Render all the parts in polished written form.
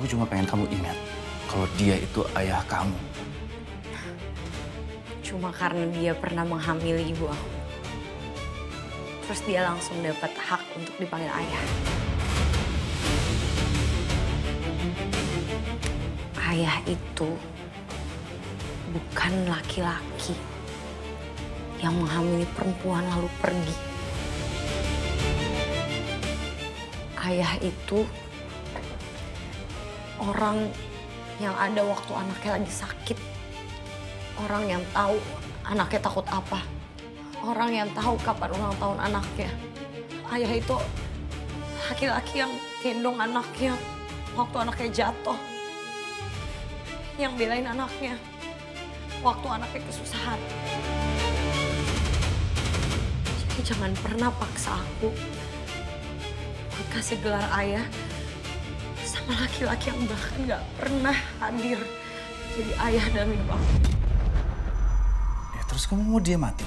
Aku cuma pengen kamu ingat kalau dia itu ayah kamu. Cuma karena dia pernah menghamili ibu aku. Terus dia langsung dapat hak untuk dipanggil ayah. Ayah itu bukan laki-laki yang menghamili perempuan lalu pergi. Ayah itu orang yang ada waktu anaknya lagi sakit. Orang yang tahu anaknya takut apa. Orang yang tahu kapan ulang tahun anaknya. Ayah itu laki-laki yang gendong anaknya waktu anaknya jatuh. Yang belain anaknya waktu anaknya kesusahan. Jadi jangan pernah paksa aku buat kasih gelar ayah sama laki-laki yang bahkan gak pernah hadir jadi ayah dalam hidup aku. Ya terus kamu mau dia mati?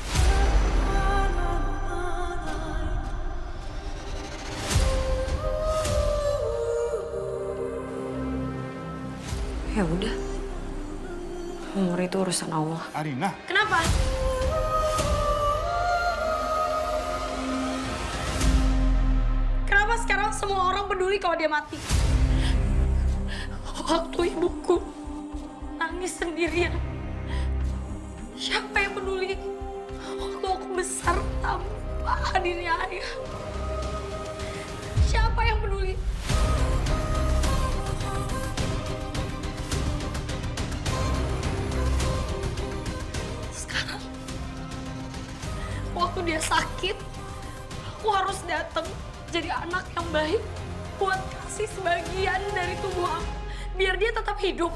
Ya udah. Umur itu urusan Allah. Arina. Kenapa? Kenapa sekarang semua orang peduli kalau dia mati? Waktu ibuku nangis sendirian. Siapa yang peduli? Waktu aku besar tanpa hadirnya ayah. Siapa yang peduli? Sekarang, waktu dia sakit, aku harus datang jadi anak yang baik buat kasih sebagian dari tubuh aku, biar dia tetap hidup.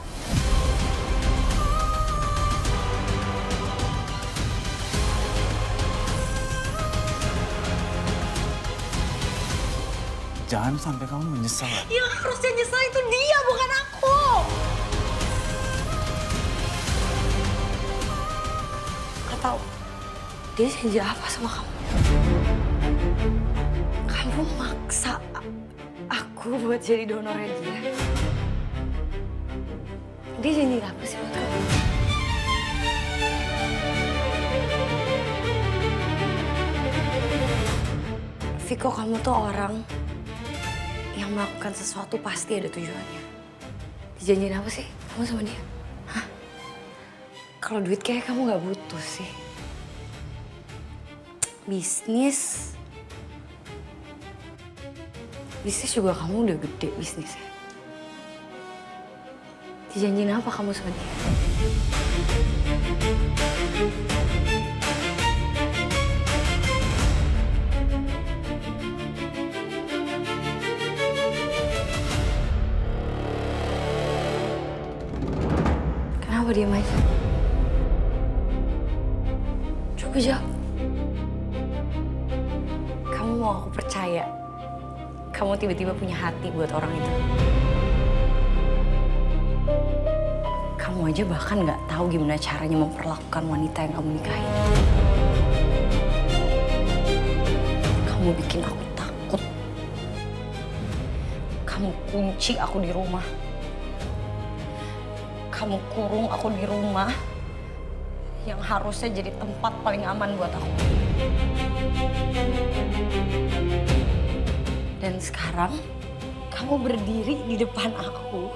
Jangan sampai kamu menyesal. Yang harusnya nyesel itu dia, bukan aku. Atau dia janji apa sama kamu? Kamu maksa aku buat jadi donornya dia. Dia janji apa sih buat kamu? Viko, kamu tuh orang yang melakukan sesuatu pasti ada tujuannya. Dijanjiin apa sih kamu sama dia? Hah? Kalau duit kayak kamu nggak butuh sih. Bisnis juga kamu udah gede bisnisnya. Dijanjiin apa kamu sama dia? Kenapa diam aja? Coba jawab. Kamu mau aku percaya kamu tiba-tiba punya hati buat orang itu? Kamu aja bahkan nggak tahu gimana caranya memperlakukan wanita yang kamu nikahi. Kamu bikin aku takut. Kamu kunci aku di rumah. Kamu kurung aku di rumah yang harusnya jadi tempat paling aman buat aku. Dan sekarang kamu berdiri di depan aku,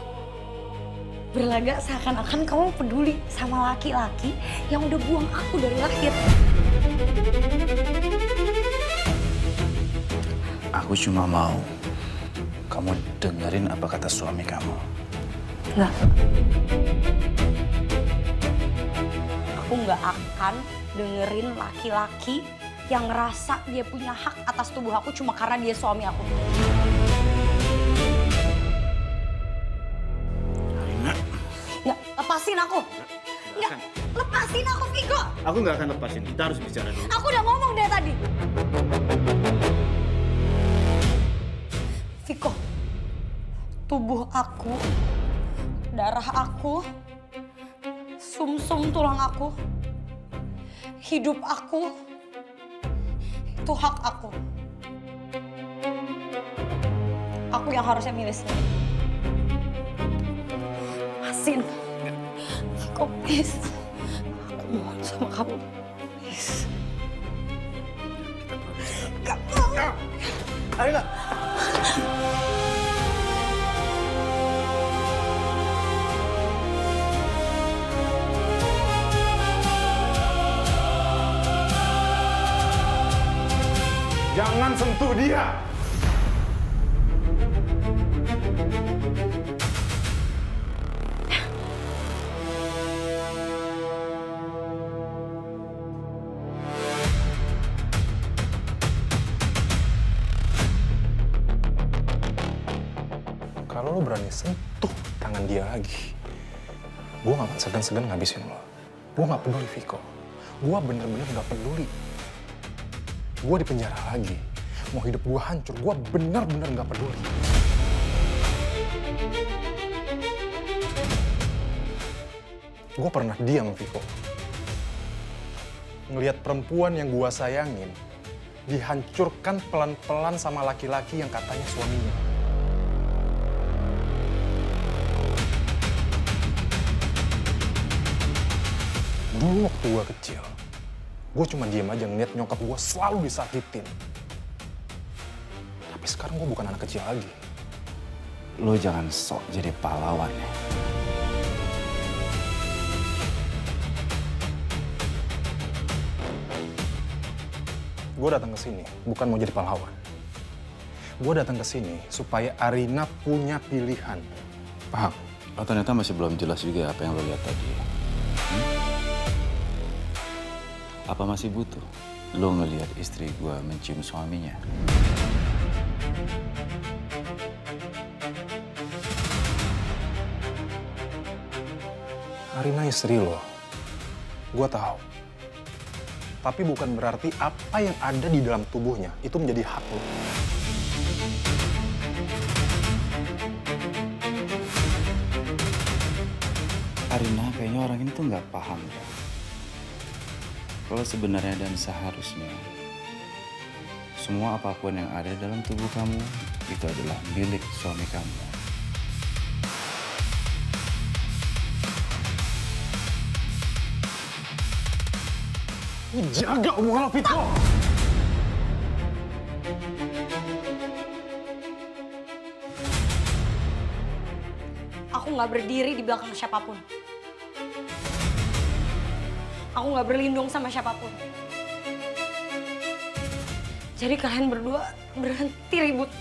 berlagak seakan-akan kamu peduli sama laki-laki yang udah buang aku dari lahir. Aku cuma mau kamu dengerin apa kata suami kamu. Enggak. Aku nggak akan dengerin laki-laki yang ngerasa dia punya hak atas tubuh aku cuma karena dia suami aku. Arina. Nggak, lepasin aku. Nggak, lepasin aku, Viko. Aku nggak akan lepasin. Kita harus bicara dulu. Aku udah ngomong dari tadi. Viko, tubuh aku, darah aku, sumsum tulang aku, hidup aku, itu hak aku. Aku yang harusnya milih sendiri. lepasin. Viko, please. Aku mohon sama kamu. Please. Kita perlu bicara. Gak mau. Arina! Jangan sentuh dia! Kalau lo berani sentuh tangan dia lagi, gue gak akan segan-segan ngabisin lo. Gue gak peduli, Viko. Gue bener-bener gak peduli. Gue di penjara lagi. Mau hidup gue hancur, gue bener-bener gak peduli. Gue pernah diam, Viko. Ngelihat perempuan yang gue sayangin dihancurkan pelan-pelan sama laki-laki yang katanya suaminya. Dulu waktu gue kecil, gue cuma diem aja ngeliat nyokap gue selalu disakitin. Tapi sekarang gue bukan anak kecil lagi. Lo jangan sok jadi pahlawan ya. Gue datang ke sini bukan mau jadi pahlawan. Gue datang ke sini supaya Arina punya pilihan. Paham? Oh, ternyata masih belum jelas juga apa yang lo lihat tadi. Apa masih butuh lo ngelihat istri gue mencium suaminya? Arina istri lo. Gue tahu. Tapi bukan berarti apa yang ada di dalam tubuhnya itu menjadi hak lo. Arina kayaknya orang ini tuh nggak paham ya. Kalau sebenarnya dan seharusnya semua apapun yang ada dalam tubuh kamu itu adalah milik suami kamu. Jaga omongan lo, Vito! Aku nggak berdiri di belakang siapapun. Aku nggak berlindung sama siapapun. Jadi kalian berdua berhenti ribut.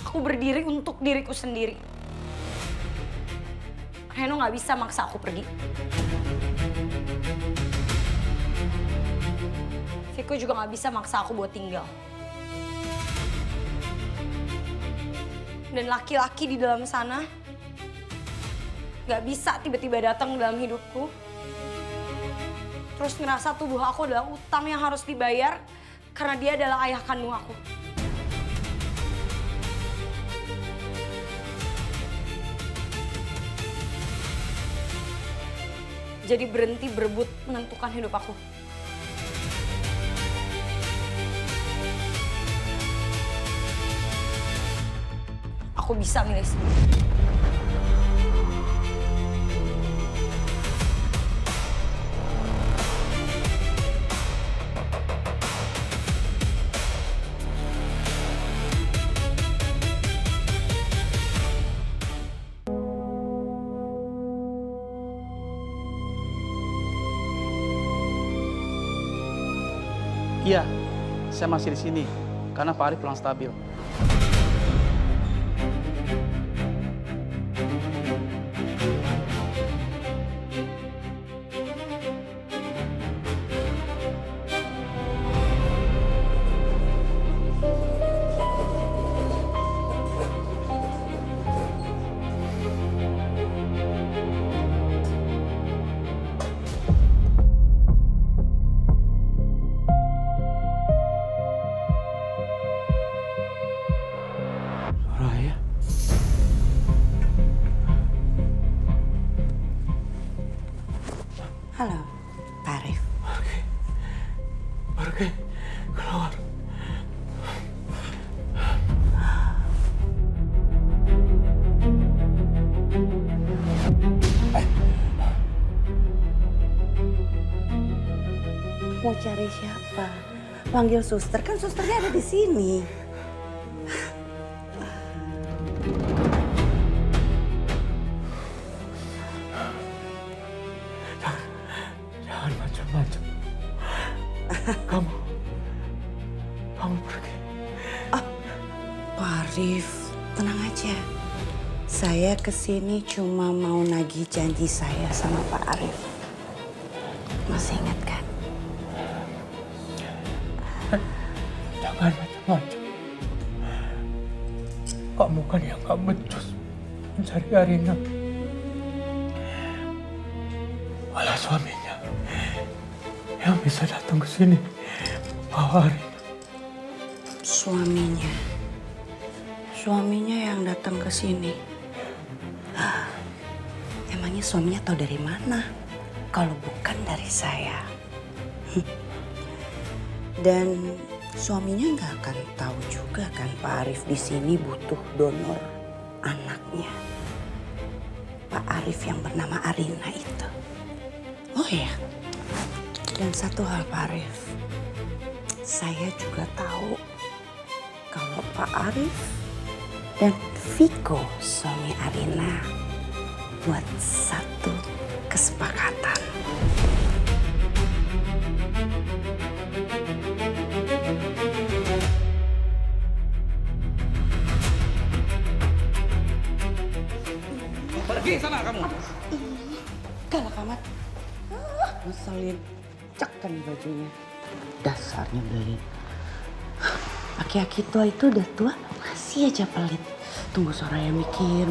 Aku berdiri untuk diriku sendiri. Reno nggak bisa maksa aku pergi. Viko juga nggak bisa maksa aku buat tinggal. Dan laki-laki di dalam sana nggak bisa tiba-tiba datang dalam hidupku. Terus ngerasa tubuh aku adalah utang yang harus dibayar karena dia adalah ayah kandung aku. Jadi berhenti berebut menentukan hidup aku. Aku bisa milih sendiri. Iya, saya masih di sini karena Pak Arif pulang stabil. Mau cari siapa? Panggil suster, kan susternya ada di sini. Jangan macam-macam. Kamu pergi. Pak Arif, tenang aja. Saya kesini cuma mau nagih janji saya sama Pak Arif. Masih ingat kan? Jangan macam-macam. Kamu kan yang gak becus mencari Arina. Malah suaminya yang bisa datang ke sini bawa Arina. Suaminya yang datang ke sini. Emangnya suaminya tahu dari mana? Kalau bukan dari saya. Dan suaminya nggak akan tahu juga kan Pak Arif di sini butuh donor anaknya. Pak Arif yang bernama Arina itu. Oh ya, dan satu hal Pak Arif. Saya juga tahu kalau Pak Arif dan Viko suami Arina buat satu kesepakatan. Pergi sana kamu. Galak amat. Ngeselin. Cekan bajunya. Dasarnya belin. Aki-aki tua itu udah tua, masih aja pelit. Tunggu soraya mikir.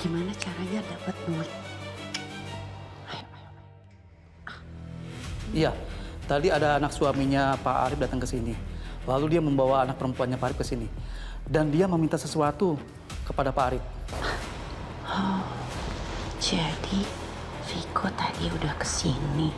Gimana caranya dapat duit. Ayo. Iya, tadi ada anak suaminya Pak Arif datang ke sini. Lalu dia membawa anak perempuannya Pak Arif ke sini. Dan dia meminta sesuatu kepada Pak Arif. Oh, jadi Viko tadi udah kesini.